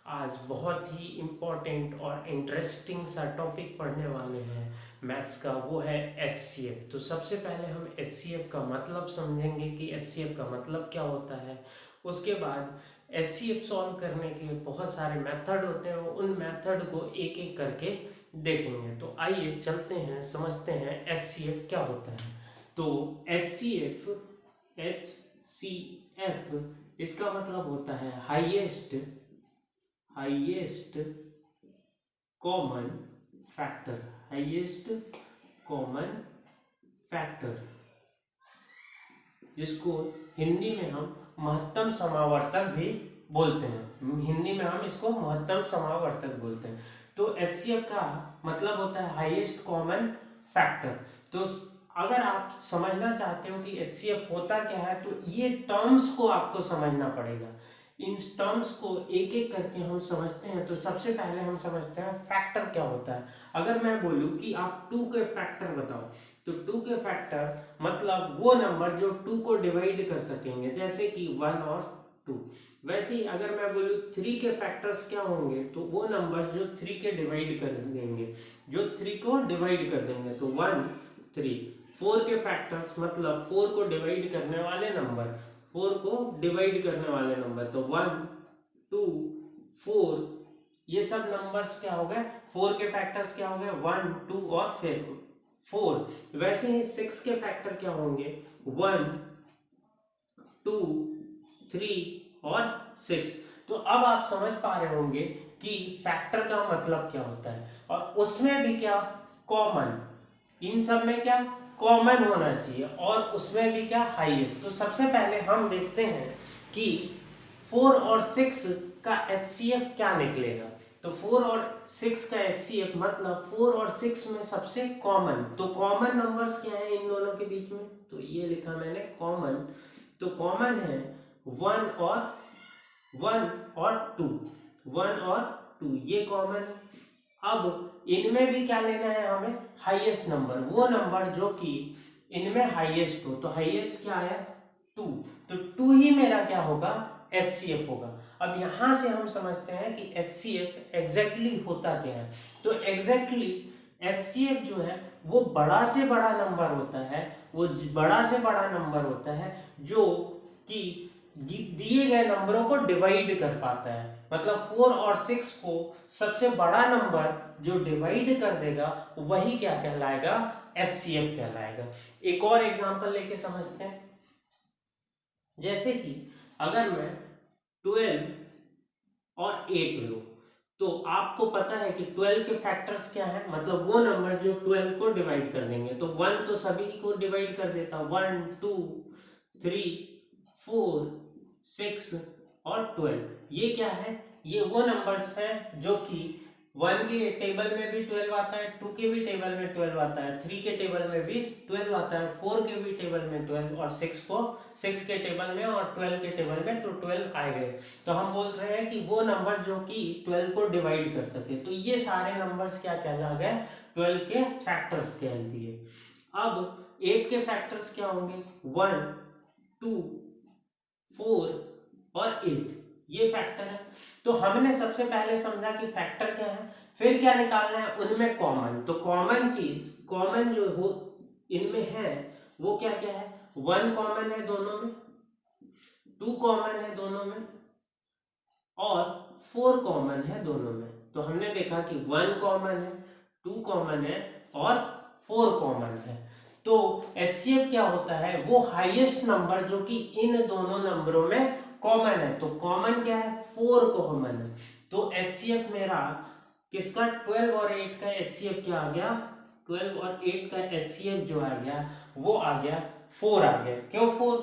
आज बहुत ही इम्पोर्टेंट और इंटरेस्टिंग सा टॉपिक पढ़ने वाले हैं मैथ्स का। वो है HCF। तो सबसे पहले हम HCF का मतलब समझेंगे कि HCF का मतलब क्या होता है। उसके बाद HCF सॉल्व करने के बहुत सारे मेथड होते हैं, उन मेथड को एक एक करके देखेंगे। तो आइए चलते हैं, समझते हैं HCF क्या होता है। तो HCF इसका मतलब होता है highest common factor. Highest common factor, जिसको हिंदी में हम महत्तम समावर्तक भी बोलते हैं। हिंदी में हम इसको महत्तम समावर्तक बोलते हैं। तो HCF का मतलब होता है हाईएस्ट कॉमन फैक्टर। तो अगर आप समझना चाहते हो कि HCF होता क्या है, तो ये टर्म्स को आपको समझना पड़ेगा। इन टर्म्स को एक एक करके हम समझते हैं। तो सबसे पहले हम समझते हैं फैक्टर क्या होता है। अगर मैं बोलूं कि आप 2 के फैक्टर बताओ, तो 2 के फैक्टर मतलब वो नंबर जो 2 को डिवाइड कर सकेंगे, जैसे कि 1 और 2। वैसे ही अगर मैं बोलूं 3 के फैक्टर्स क्या होंगे, तो वो नंबर जो 3 के डिवाइड कर देंगे, जो 3 को डिवाइड कर देंगे, तो 1 3। 4 के फैक्टर्स मतलब 4 को डिवाइड करने वाले नंबर, 4 को डिवाइड करने वाले नंबर, तो 1 2 4। ये सब नंबर्स क्या हो गए, 4 के फैक्टर्स क्या हो गए, 1 2 और फिर 4। वैसे ही 6 के फैक्टर क्या होंगे, 1 2 3 और 6। तो अब आप समझ पा रहे होंगे कि फैक्टर का मतलब क्या होता है, और उसमें भी क्या कॉमन, इन सब में क्या कॉमन होना चाहिए, और उसमें भी क्या हाईएस्ट। तो सबसे पहले हम देखते हैं कि 4 और 6 का HCF क्या निकलेगा। तो 4 और 6 का HCF मतलब 4 और 6 में सबसे कॉमन, तो कॉमन नंबर्स क्या है इन दोनों के बीच में, तो ये लिखा मैंने कॉमन। तो कॉमन है 1 और 2 ये कॉमन है। अब इनमें भी क्या लेना है हमें, हाईएस्ट नंबर, वो नंबर जो कि इनमें हाईएस्ट हो। तो हाईएस्ट क्या है 2, तो 2 ही मेरा क्या होगा HCF होगा। अब यहां से हम समझते हैं कि HCF एग्जैक्टली होता क्या है। तो एग्जैक्टली HCF जो है वो बड़ा से बड़ा नंबर होता है, वो बड़ा से बड़ा नंबर होता है जो कि दिए गए नंबरों को डिवाइड कर पाता है। मतलब 4 और 6 को सबसे बड़ा नंबर जो डिवाइड कर देगा वही क्या कहलाएगा, HCF कहलाएगा। एक और एग्जांपल लेके समझते हैं। जैसे कि अगर मैं 12 और 8 लूं, तो आपको पता है कि 12 के फैक्टर्स क्या है, मतलब वो नंबर जो 12 को डिवाइड कर देंगे। तो 1 तो सभी को डिवाइड कर देता, 1 2 3 4 6 और 12। ये क्या है, ये वो नंबर्स हैं जो कि 1 के टेबल में भी 12 आता है, 2 के भी टेबल में 12 आता है, 3 के टेबल में भी 12 आता है, 4 के भी टेबल में 12, और 6 के टेबल में और 12 के टेबल में, तो 12 आए गए। तो हम बोल रहे हैं कि वो नंबर जो कि 12 को डिवाइड कर सके। तो ये सारे नंबर्स क्या कहला गए, 12 के फैक्टर्स कह दिए। अब 8 के फैक्टर्स क्या होंगे, 1 2 4 और 8, ये फैक्टर है। तो हमने सबसे पहले समझा कि फैक्टर क्या है, फिर क्या निकालना है उनमें कॉमन। तो कॉमन चीज, कॉमन जो हो इनमें है वो क्या क्या है, 1 कॉमन है दोनों में, 2 कॉमन है दोनों में, और 4 कॉमन है दोनों में। तो हमने देखा कि 1 कॉमन है, 2 कॉमन है और 4 कॉमन है। तो HCF क्या होता है, वो हाईएस्ट नंबर जो कि इन दोनों नंबरों में कॉमन है। तो कॉमन क्या है, 4 कॉमन है। तो HCF मेरा किसका, 12 और 8 का HCF क्या आ गया, 12 और 8 का HCF जो आ गया वो आ गया 4 आ गया। क्यों 4,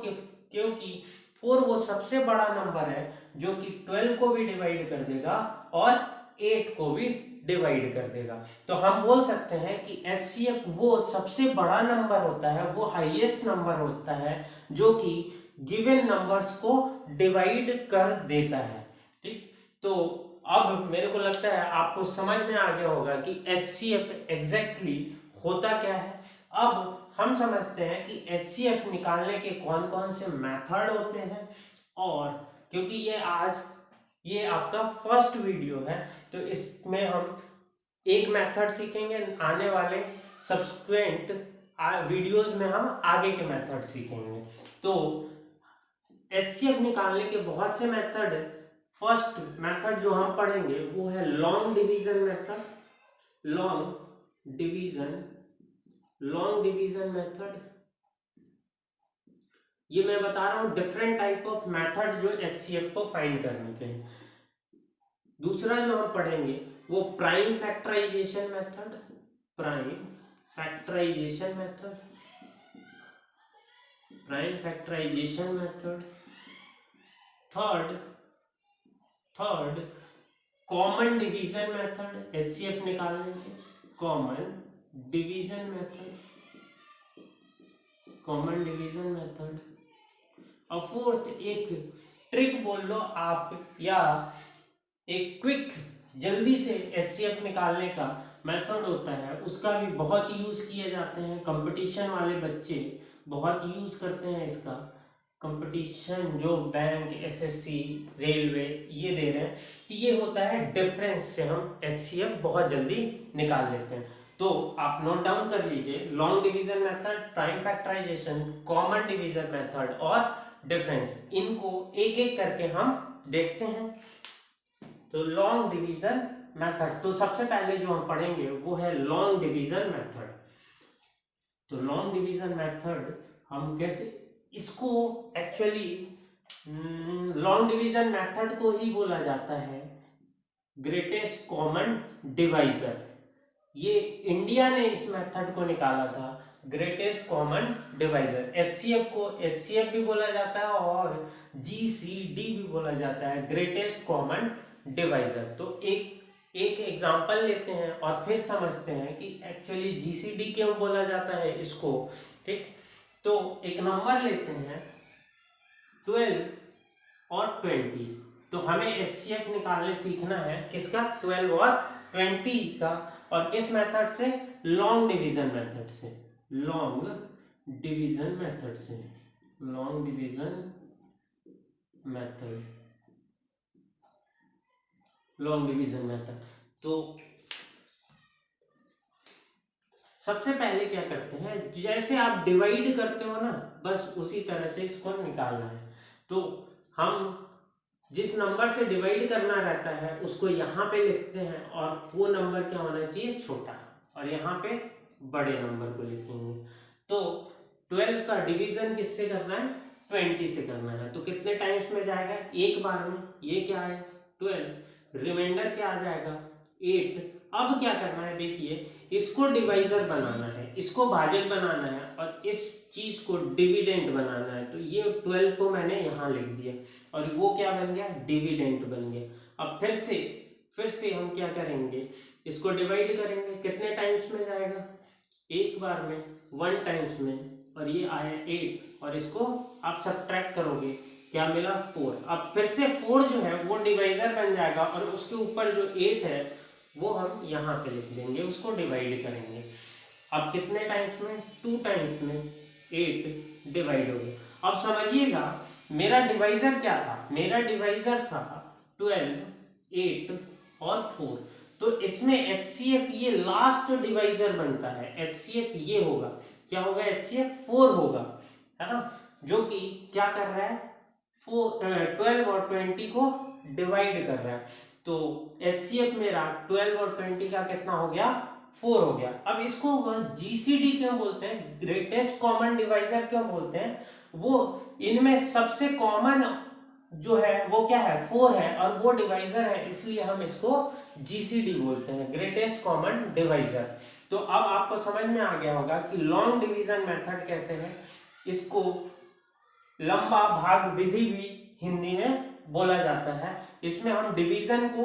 क्योंकि 4 वो सबसे बड़ा नंबर है जो कि 12 को भी डिवाइड कर देगा और 8 को भी डिवाइड कर देगा। तो हम बोल सकते हैं कि HCF वो सबसे बड़ा नंबर होता है, वो हाईएस्ट नंबर होता है जो कि गिवन नंबर्स को डिवाइड कर देता है। ठीक, तो अब मेरे को लगता है आपको समझ में आ गया होगा कि HCF एग्जैक्टली होता क्या है। अब हम समझते हैं कि HCF निकालने के कौन कौन से मेथड होते हैं, और क्योंकि ये आज ये आपका फर्स्ट वीडियो है, तो इसमें हम एक मेथड सीखेंगे, आने वाले सब्सिक्वेंट वीडियोस में हम आगे के मेथड सीखेंगे। तो एचसीएफ निकालने के बहुत से मेथड है। फर्स्ट मेथड जो हम पढ़ेंगे वो है long division method. Long division method, ये मैं बता रहा हूं डिफरेंट टाइप ऑफ मेथड जो एचसीएफ को फाइंड करने के हैं। दूसरा जो हम पढ़ेंगे वो prime factorisation method. Third common division method, HCF निकालने के कॉमन डिवीजन मेथड। और फोर्थ एक ट्रिक बोल लो आप, या एक क्विक जल्दी से एचसीएफ निकालने का मेथड होता है, उसका भी बहुत यूज किए जाते हैं। कंपटीशन वाले बच्चे बहुत यूज करते हैं इसका। कंपटीशन जो बैंक, एसएससी, रेलवे ये दे रहे हैं, कि ये होता है डिफरेंस से हम एचसीएफ बहुत जल्दी निकाल लेते हैं। तो आप नोट डाउन कर लीजिए, long division method, prime factorisation, common division method और डिफरेंस। इनको एक एक करके हम देखते हैं। तो लॉन्ग डिवीजन मेथड, तो सबसे पहले जो हम पढ़ेंगे वो है लॉन्ग डिवीजन मेथड। तो लॉन्ग डिवीजन मेथड हम कैसे, इसको एक्चुअली लॉन्ग डिवीजन मेथड को ही बोला जाता है ग्रेटेस्ट कॉमन डिवाइजर। ये इंडिया ने इस मेथड को निकाला था, ग्रेटेस्ट कॉमन डिवाइजर। एचसीएफ को एचसीएफ भी बोला जाता है और जीसीडी भी बोला जाता है, ग्रेटेस्ट कॉमन डिवाइजर। तो एक एग्जांपल लेते हैं और फिर समझते हैं कि एक्चुअली जीसीडी क्यों बोला जाता है इसको। ठीक, तो एक नंबर लेते हैं 12 और 20। तो हमें एचसीएफ निकालने सीखना है किसका, 12 और 20 का। और किस मेथड से, लॉन्ग डिवीजन मेथड से। Long division method. तो सबसे पहले क्या करते हैं, जैसे आप डिवाइड करते हो ना, बस उसी तरह से इसको निकालना है। तो हम जिस नंबर से डिवाइड करना रहता है उसको यहाँ पे लिखते हैं, और वो नंबर क्या होना चाहिए, छोटा, और यहाँ पे बड़े नंबर को लिखेंगे। तो 12 का डिवीजन किससे करना है, 20 से करना है। तो कितने टाइम्स में जाएगा, एक बार में। ये क्या है 12, रिमाइंडर क्या आ जाएगा 8। अब क्या करना है, देखिए इसको डिवाइजर बनाना है, इसको भाजक बनाना है, और इस चीज को डिविडेंड बनाना है। तो ये 12 को मैंने यहाँ लिख दिया और वो क्या बन गया, डिविडेंड बन गया। अब फिर से हम क्या करेंगे, इसको डिवाइड करेंगे, कितने टाइम्स में जाएगा, एक बार में, 1 टाइम्स में, और ये आया 8, और इसको आप सब्ट्रैक्ट करोगे, क्या मिला 4। अब फिर से 4 जो है वो डिवाइजर बन जाएगा, और उसके ऊपर जो 8 है वो हम यहाँ पे लिख देंगे, उसको डिवाइड करेंगे। अब कितने टाइम्स में, 2 टाइम्स में 8 डिवाइड हो गया। अब समझिएगा मेरा डिवाइजर क्या था, मेरा डिवाइजर था 12, 8 और 4। तो इसमें एचसीएफ ये लास्ट डिवाइजर बनता है, एचसीएफ ये होगा, क्या होगा, एचसीएफ 4 होगा, है ना, जो कि क्या कर रहा है, 12 और 20 को डिवाइड कर रहा है। तो एचसीएफ मेरा 12 और 20 का कितना हो गया, 4 हो गया। अब इसको जीसीडी क्यों बोलते हैं, ग्रेटेस्ट कॉमन डिवाइजर क्यों बोलते हैं, वो इनमें सबसे कॉमन जो है वो क्या है, 4 है, और वो डिवाइजर है, इसलिए हम इसको जीसीडी बोलते हैं, ग्रेटेस्ट कॉमन डिवाइजर। तो अब आपको समझ में आ गया होगा कि लॉन्ग डिवीजन मेथड कैसे है। इसको लंबा भाग विधि भी हिंदी में बोला जाता है। इसमें हम डिवीजन को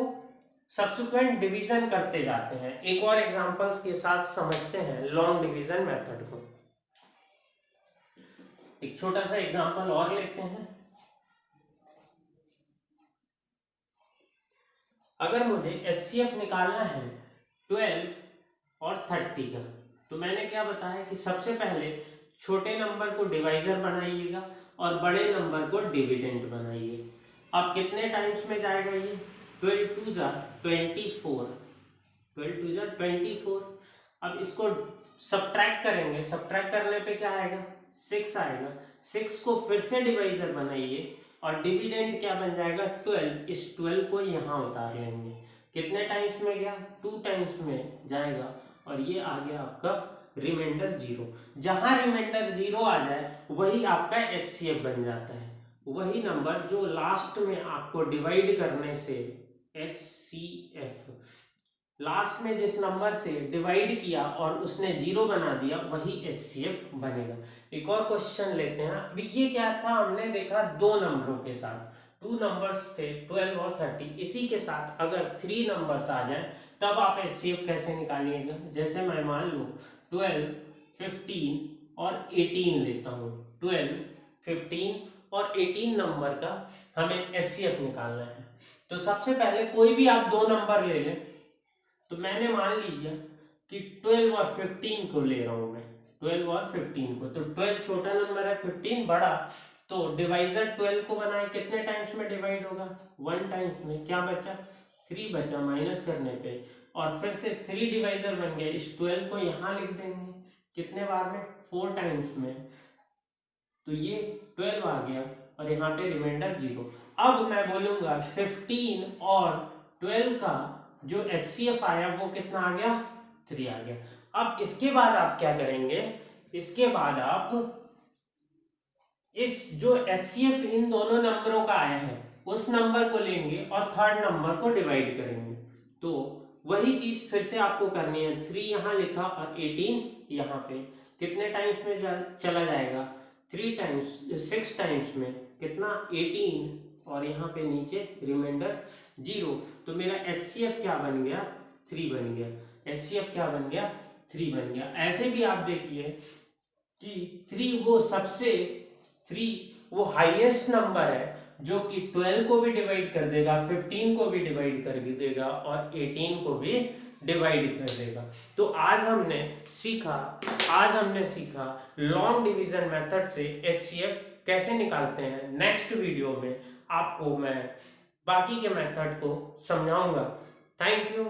सब्सिक्वेंट डिवीजन करते जाते हैं। एक और एग्जांपल्स के साथ समझते हैं लॉन्ग डिवीजन मेथड को। एक छोटा सा एग्जांपल और लेते हैं। अगर मुझे एचसीएफ निकालना है 12 और 30 का, तो मैंने क्या बताया कि सबसे पहले छोटे नंबर को डिवाइजर बनाइएगा और बड़े नंबर को डिविडेंड बनाइए। अब कितने टाइम्स में जाएगा ये? 12 टू जा 24, 12 टू जा 24। अब इसको सब्ट्रैक्ट करेंगे, सब्ट्रैक्ट करने पे क्या आएगा? 6 आएगा। 6 को फिर से डिवाइजर बनाइए और डिविडेंड क्या बन जाएगा? 12। इस 12 को यहाँ उतार लेंगे। कितने टाइम्स में गया? 2 टाइम्स में जाएगा और ये आ गया आपका रिमाइंडर 0। जहां रिमाइंडर 0 आ जाए वही आपका HCF बन जाता है। वही नंबर जो लास्ट में आपको डिवाइड करने से HCF, लास्ट में जिस नंबर से डिवाइड किया और उसने 0 बना दिया वही HCF बनेगा। एक और क्वेश्चन लेते हैं। अभी ये क्या था? हमने देखा दो नंबरों के साथ, 2 नंबर्स थे 12 और 30। इसी के साथ अगर 3 नंबर्स आ जाए तब आप HCF कैसे निकालिएगा? जैसे मैं मान लूँ 12, 15 और 18 लेता हूँ। 12, 15 और 18 नंबर का हमें HCF निकालना है। तो सबसे पहले कोई भी आप दो नंबर ले लें। तो मैंने मान लीजिए कि 12 और 15 को ले रहा हूं मैं, 12 और 15 को। तो 12 छोटा नंबर है, 15 बड़ा। तो डिवाइजर 12 को बनाए, कितने टाइम्स में डिवाइड होगा? 1 टाइम्स में। क्या बचा? 3 बचा माइनस करने पे, और फिर से 3 डिवाइजर बन गए। इस 12 को यहाँ लिख देंगे, कितने बार में? 4 टाइम्स में। तो ये 12 आ गया और यहाँ पे रिमाइंडर 0। अब मैं बोलूंगा 15 और 12 का जो HCF आया वो कितना आ गया? 3 आ गया। अब इसके बाद आप क्या करेंगे? इसके बाद आप इस जो HCF इन दोनों नंबरों का आया है उस नंबर को लेंगे और थर्ड नंबर को डिवाइड करेंगे। तो वही चीज फिर से आपको करनी है। 3 यहाँ लिखा और 18 यहाँ पे। कितने टाइम्स में चला जाएगा? 3 टाइम्स, 6 टाइम्स में। कितना? 18 और यहाँ पे नीचे रिमाइंडर 0। तो मेरा HCF क्या बन गया? 3 बन गया। HCF क्या बन गया? 3 बन गया। ऐसे भी आप देखिए कि 3 वो हाईएस्ट नंबर है जो कि 12 को भी डिवाइड कर देगा, 15 को भी डिवाइड कर देगा और 18 को भी डिवाइड कर देगा। तो आज हमने सीखा लॉन्ग डिवीजन मेथड से HCF कैसे निकालते हैं। नेक्स्ट वीडियो में आपको मैं बाकी के मेथड को समझाऊंगा। Thank you.